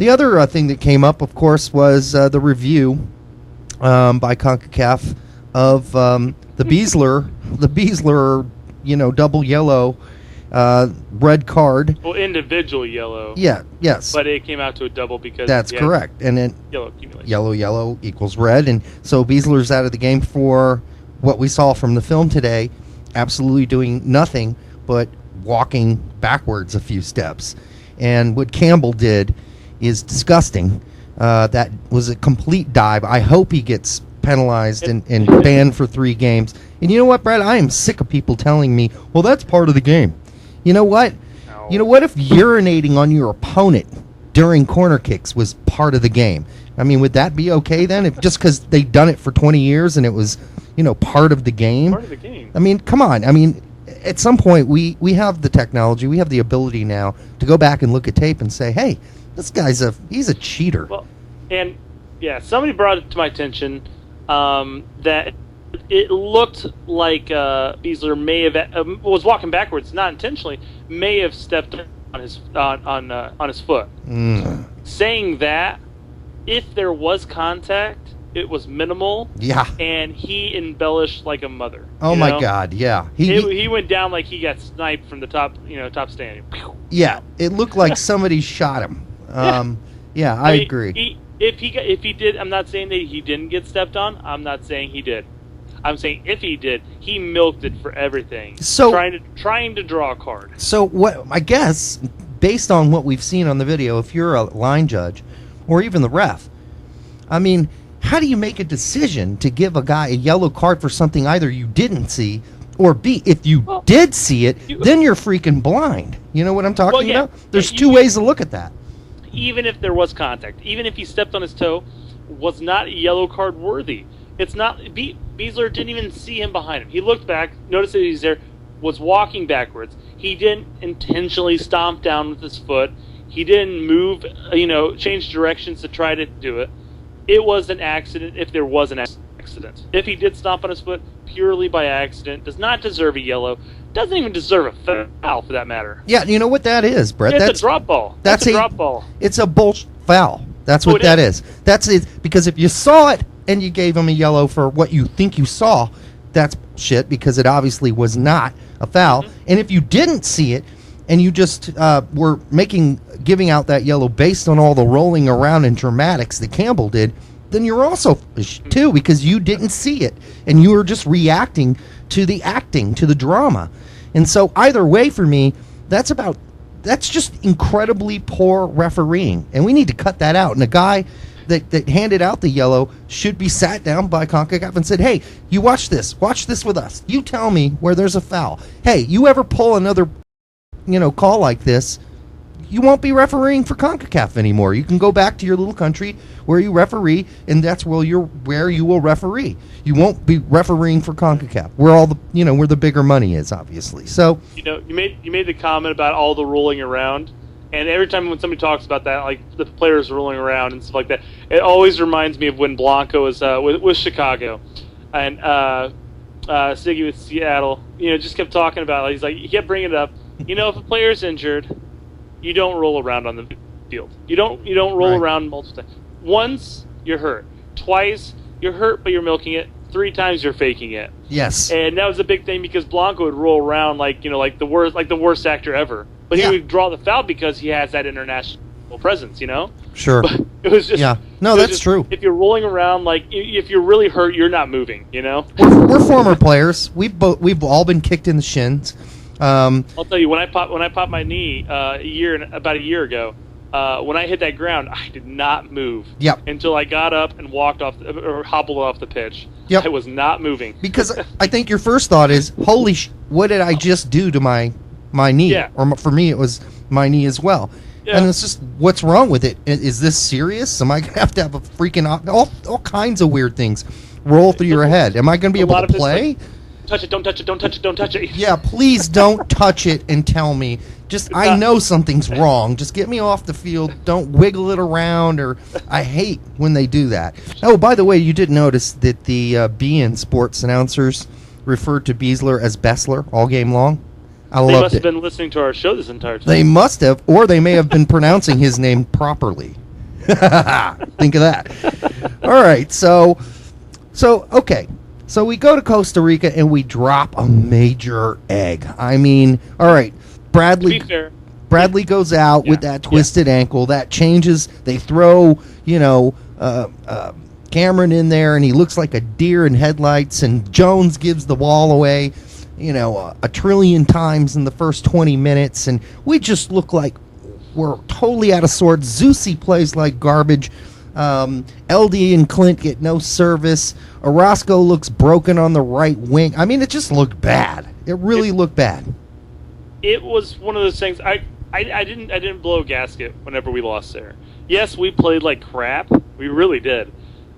The other thing that came up, of course, was the review by CONCACAF of the Besler, double yellow, red card. Well, individual yellow. Yeah, yes. But it came out to a double because... That's correct. And then yellow accumulation. Yellow equals red. And so Besler's out of the game for what we saw from the film today, absolutely doing nothing but walking backwards a few steps. And what Campbell did is disgusting. That was a complete dive. I hope he gets penalized and banned for 3 games. And you know what, Brad? I am sick of people telling me, well, that's part of the game. You know what? No. You know what if urinating on your opponent during corner kicks was part of the game? I mean, would that be okay then? If just because they'd done it for 20 years and it was, part of the game? Part of the game. I mean, come on. I mean, at some point, we have the technology, we have the ability now to go back and look at tape and say, hey, this guy's he's a cheater. Well, and, yeah, somebody brought it to my attention that it looked like Besler may have was walking backwards, not intentionally, may have stepped on his foot. Saying that, if there was contact, it was minimal. Yeah. And he embellished like a mother. Oh my God! Yeah. He went down like he got sniped from the top standing. Yeah. It looked like somebody shot him. Yeah, I agree. If he did, I'm not saying that he didn't get stepped on. I'm not saying he did. I'm saying if he did, he milked it for everything. So trying to draw a card. So what? I guess based on what we've seen on the video, if you're a line judge or even the ref, I mean, how do you make a decision to give a guy a yellow card for something either you didn't see or B, if you did see it, then you're freaking blind. You know what I'm talking about? There's two ways to look at that. Even if there was contact, even if he stepped on his toe, was not yellow card worthy. It's not. Besler didn't even see him behind him. He looked back, noticed that he's there, was walking backwards. He didn't intentionally stomp down with his foot. He didn't move, change directions to try to do it. It was an accident if there was an accident. If he did stomp on his foot purely by accident, does not deserve a yellow, doesn't even deserve a foul for that matter. Yeah, you know what that is, Brett? It's a drop ball. That's a drop ball. It's a bullshit foul. That's what that is. That's it. Because if you saw it and you gave him a yellow for what you think you saw, that's shit because it obviously was not a foul. Mm-hmm. And if you didn't see it and you just were giving out that yellow based on all the rolling around and dramatics that Campbell did, then you're also too because you didn't see it and you were just reacting to the acting, to the drama. And so either way for me, that's just incredibly poor refereeing. And we need to cut that out. And the guy that handed out the yellow should be sat down by CONCACAF and said, hey, you watch this with us. You tell me where there's a foul. Hey, you ever pull another call like this, you won't be refereeing for CONCACAF anymore. You can go back to your little country where you referee, and that's where you will referee. You won't be refereeing for CONCACAF, where all the where the bigger money is, obviously. So you made the comment about all the rolling around, and every time when somebody talks about that, like the players rolling around and stuff like that, it always reminds me of when Blanco was with Chicago, and Siggy with Seattle. Just kept talking about it. He's like, he kept bringing it up. If a player's injured, you don't roll around on the field. You don't roll around multiple times. Once, you're hurt. Twice, you're hurt, but you're milking it. 3 times, you're faking it. Yes. And that was a big thing because Blanco would roll around like the worst actor ever. But he would draw the foul because he has that international presence, Sure. But it was just No, that's true. If you're rolling around, if you're really hurt, you're not moving. We're former players. We've all been kicked in the shins. I'll tell you, when I popped my knee about a year ago, when I hit that ground, I did not move. Yep. Until I got up and walked off or hobbled off the pitch. Yep. I was not moving. Because I think your first thought is, holy what did I just do to my knee? Yeah. Or for me, it was my knee as well. Yeah. And it's just, what's wrong with it? Is this serious? Am I going to have a freaking all kinds of weird things roll through your head? Am I going to be able to play? Touch it, don't touch it, don't touch it, don't touch it. Yeah, please don't touch it and tell me. I know something's wrong. Just get me off the field. Don't wiggle it around. I hate when they do that. Oh, by the way, you did notice that the beIN Sports announcers referred to Besler as Besler all game long? They must have been listening to our show this entire time. They must have, or they may have been pronouncing his name properly. Think of that. All right, so okay. So we go to Costa Rica and we drop a major egg. I mean, all right, Bradley. To be fair, Bradley goes out with that twisted ankle. That changes. They throw, Cameron in there, and he looks like a deer in headlights. And Jones gives the ball away, a trillion times in the first 20 minutes. And we just look like we're totally out of sorts. Zusi plays like garbage. LD and Clint get no service. Orozco looks broken on the right wing. I mean, it just looked bad. It really looked bad. It was one of those things. I didn't blow a gasket whenever we lost there. Yes, we played like crap. We really did.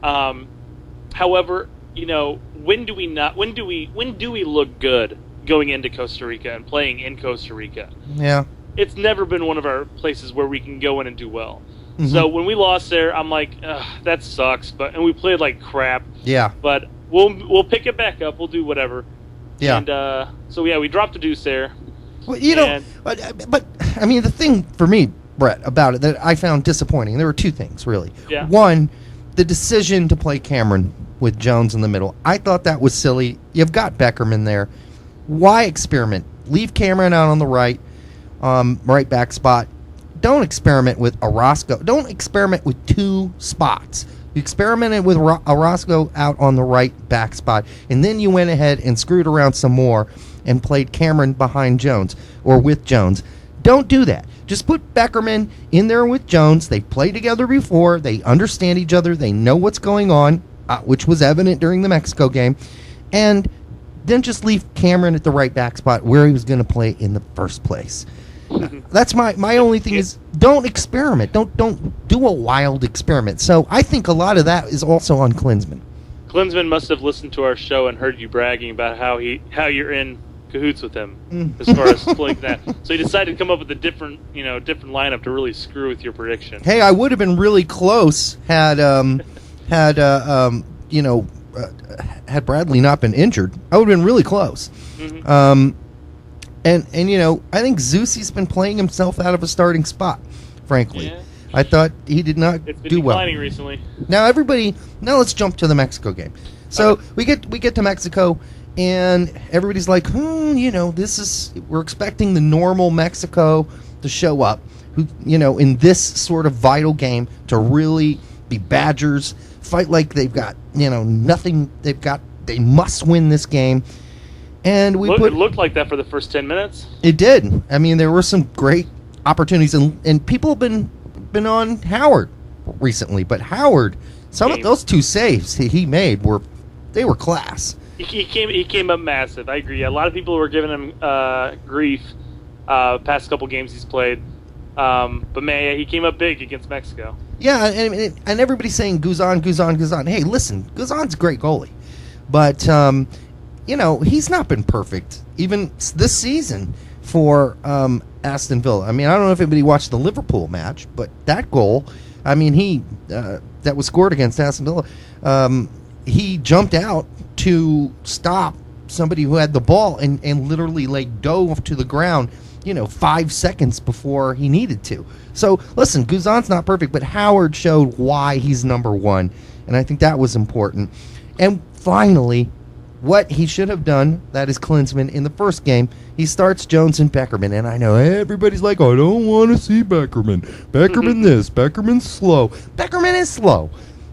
However, when do we look good going into Costa Rica and playing in Costa Rica? Yeah. It's never been one of our places where we can go in and do well. Mm-hmm. So when we lost there, I'm like, that sucks. And we played like crap. Yeah. But we'll pick it back up. We'll do whatever. Yeah. And we dropped a deuce there. Well, but I mean, the thing for me, Brett, about it that I found disappointing, there were two things really. Yeah. One, the decision to play Cameron with Jones in the middle. I thought that was silly. You've got Beckerman there. Why experiment? Leave Cameron out on the right back spot. Don't experiment with Orozco. Don't experiment with two spots. You experimented with Orozco out on the right back spot, and then you went ahead and screwed around some more and played Cameron behind Jones or with Jones. Don't do that. Just put Beckerman in there with Jones. They played together before. They understand each other. They know what's going on, which was evident during the Mexico game. And then just leave Cameron at the right back spot where he was going to play in the first place. That's my only thing is don't experiment. Don't do a wild experiment. So I think a lot of that is also on Klinsmann. Klinsmann must have listened to our show and heard you bragging about how you're in cahoots with him as far as playing that. So he decided to come up with a different lineup to really screw with your prediction. Hey, I would have been really close had Bradley not been injured. I would have been really close. Mm-hmm. And I think Zusi's been playing himself out of a starting spot, frankly. Yeah. I thought he did not do well. It's been declining recently. Now let's jump to the Mexico game. So we get to Mexico, and everybody's like, we're expecting the normal Mexico to show up, in this sort of vital game to really be Badgers, fight like they've got, nothing. They must win this game. And it looked like that for the first 10 minutes. It did. I mean, there were some great opportunities, and people have been on Howard recently. But Howard, some of those two saves he made were class. He came up massive. I agree. A lot of people were giving him grief past couple games he's played. But man, he came up big against Mexico. Yeah, and everybody's saying Guzan. Hey, listen, Guzan's a great goalie, but he's not been perfect even this season for Aston Villa. I mean, I don't know if anybody watched the Liverpool match, but that goal, I mean, that was scored against Aston Villa, he jumped out to stop somebody who had the ball and literally dove to the ground, 5 seconds before he needed to. So, listen, Guzan's not perfect, but Howard showed why he's number one, and I think that was important. And finally, what he should have done, that is Klinsmann, in the first game, he starts Jones and Beckerman. And I know everybody's like, I don't want to see Beckerman. Beckerman this, Beckerman's slow. Beckerman is slow.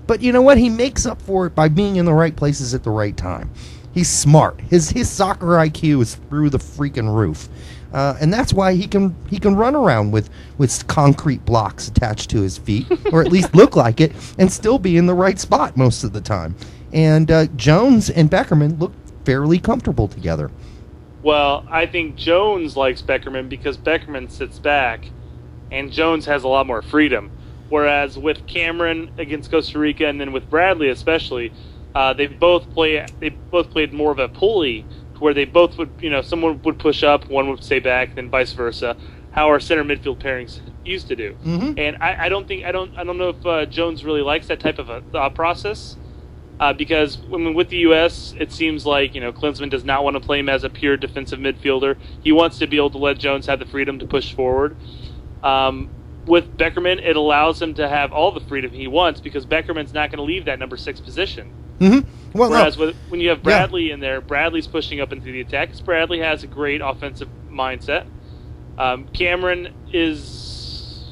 But you know what? He makes up for it by being in the right places at the right time. He's smart. His soccer IQ is through the freaking roof. And that's why he can run around with concrete blocks attached to his feet, or at least look like it, and still be in the right spot most of the time. And Jones and Beckerman look fairly comfortable together. Well, I think Jones likes Beckerman because Beckerman sits back, and Jones has a lot more freedom. Whereas with Cameron against Costa Rica, and then with Bradley especially, they both played more of a pulley, where they both would, someone would push up, one would stay back, then vice versa. How our center midfield pairings used to do. Mm-hmm. And I don't know if Jones really likes that type of a thought process. Because with the U.S., it seems like Klinsmann does not want to play him as a pure defensive midfielder. He wants to be able to let Jones have the freedom to push forward. with Beckerman, it allows him to have all the freedom he wants because Beckerman's not going to leave that number 6 position. Mm-hmm. Well, whereas when you have Bradley in there, Bradley's pushing up into the attack because Bradley has a great offensive mindset. Cameron is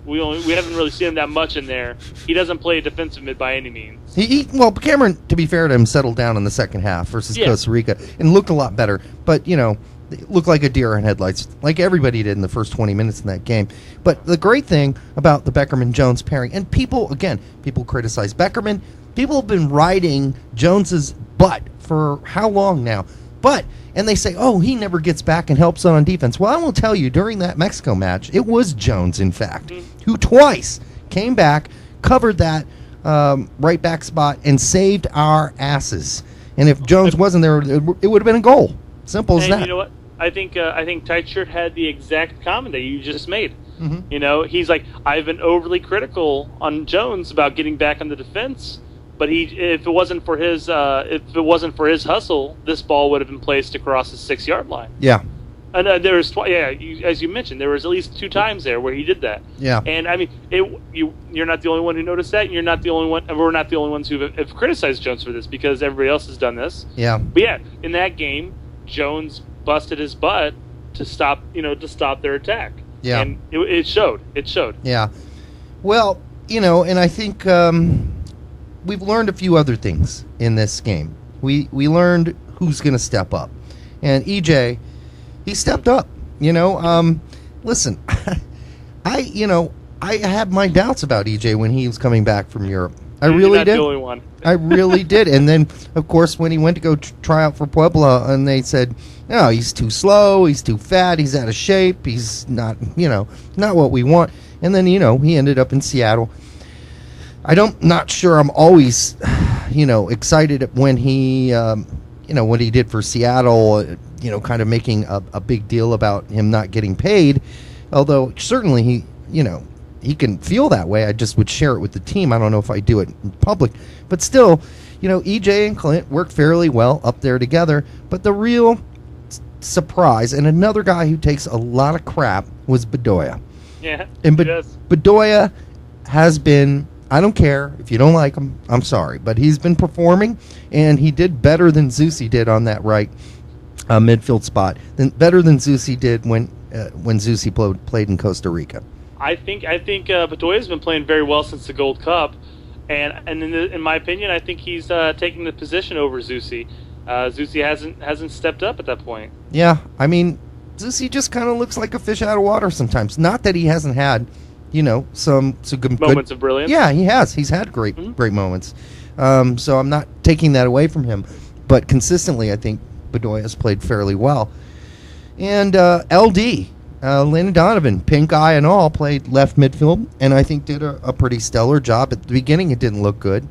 we haven't really seen him that much in there. He doesn't play a defensive mid by any means. Well, Cameron, to be fair to him, settled down in the second half versus Costa Rica and looked a lot better. But looked like a deer in headlights, like everybody did in the first 20 minutes in that game. But the great thing about the Beckerman-Jones pairing, and people criticize Beckerman. People have been riding Jones's butt for how long now? And they say, oh, he never gets back and helps on defense. Well, I will tell you, during that Mexico match, it was Jones, in fact, who twice came back, covered that right back spot, and saved our asses. And if Jones wasn't there, it would have been a goal. Simple as that. You know what? I think Tight Shirt had the exact comment that you just made. Mm-hmm. He's like, I've been overly critical on Jones about getting back on the defense, but if it wasn't for his hustle, this ball would have been placed across the 6-yard line. Yeah. And there was as you mentioned, there was at least 2 times there where he did that. Yeah. And I mean, you're not the only one who noticed that, and you're not the only one. And we're not the only ones who have criticized Jones for this because everybody else has done this. Yeah. But yeah, in that game, Jones busted his butt to stop their attack. Yeah. And it showed. Yeah. Well, and I think we've learned a few other things in this game. We learned who's going to step up, and EJ, he stepped up. Listen, I had my doubts about EJ when he was coming back from Europe. I really did. The only one. I really did. And then, of course, when he went to go try out for Puebla, and they said, no, he's too slow, he's too fat, he's out of shape, he's not, not what we want. And then, he ended up in Seattle. Not sure I'm always, excited when he, what he did for Seattle, kind of making a big deal about him not getting paid. Although, certainly, he can feel that way. I just would share it with the team. I don't know if I do it in public. But still, EJ and Clint worked fairly well up there together. But the real surprise, and another guy who takes a lot of crap, was Bedoya. Yeah, and Bedoya has been, I don't care if you don't like him, I'm sorry, but he's been performing, and he did better than Zusi did on that right midfield spot. Better than Zusi did when Zusi played in Costa Rica. I think Bedoya's been playing very well since the Gold Cup, and in my opinion, I think he's taking the position over Zusi. Zusi hasn't stepped up at that point. Yeah, I mean, Zusi just kind of looks like a fish out of water sometimes. Not that he hasn't had, some good moments of brilliance. Yeah, he has. He's had great moments. So I'm not taking that away from him, but consistently, I think Bedoya has played fairly well. And LD. Landon Donovan, pink eye and all, played left midfield, and I think did a pretty stellar job. At the beginning, it didn't look good,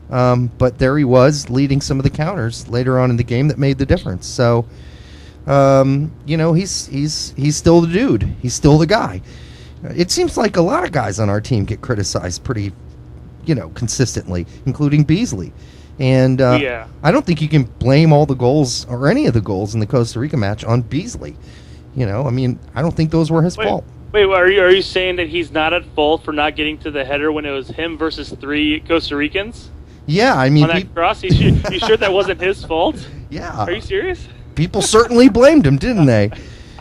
but there he was, leading some of the counters later on in the game that made the difference. So, he's still the dude. He's still the guy. It seems like a lot of guys on our team get criticized pretty, consistently, including Beasley. And I don't think you can blame all the goals or any of the goals in the Costa Rica match on Beasley. I don't think those were his fault. Wait, are you saying that he's not at fault for not getting to the header when it was him versus 3 Costa Ricans? Yeah, I mean... On that cross? You sure that wasn't his fault? Yeah. Are you serious? People certainly blamed him, didn't they?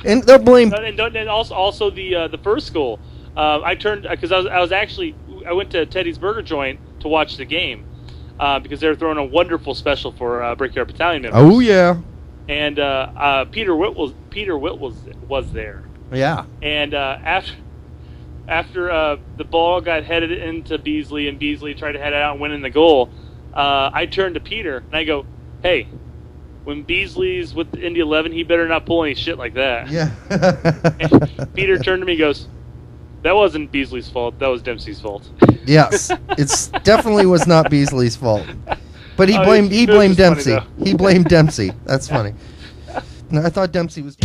And they'll blame... And also the first goal. I turned... Because I went to Teddy's Burger Joint to watch the game because they were throwing a wonderful special for Brickyard Battalion members. Oh, yeah. And Peter Witt was there. Yeah. And after the ball got headed into Beasley and Beasley tried to head it out and win in the goal, I turned to Peter and I go, "Hey, when Beasley's with the Indy 11, he better not pull any shit like that." Yeah. And Peter turned to me and goes, "That wasn't Beasley's fault. That was Dempsey's fault." Yes, it definitely was not Beasley's fault. But he blamed Dempsey. He blamed Dempsey. That's funny. No, I thought Dempsey was...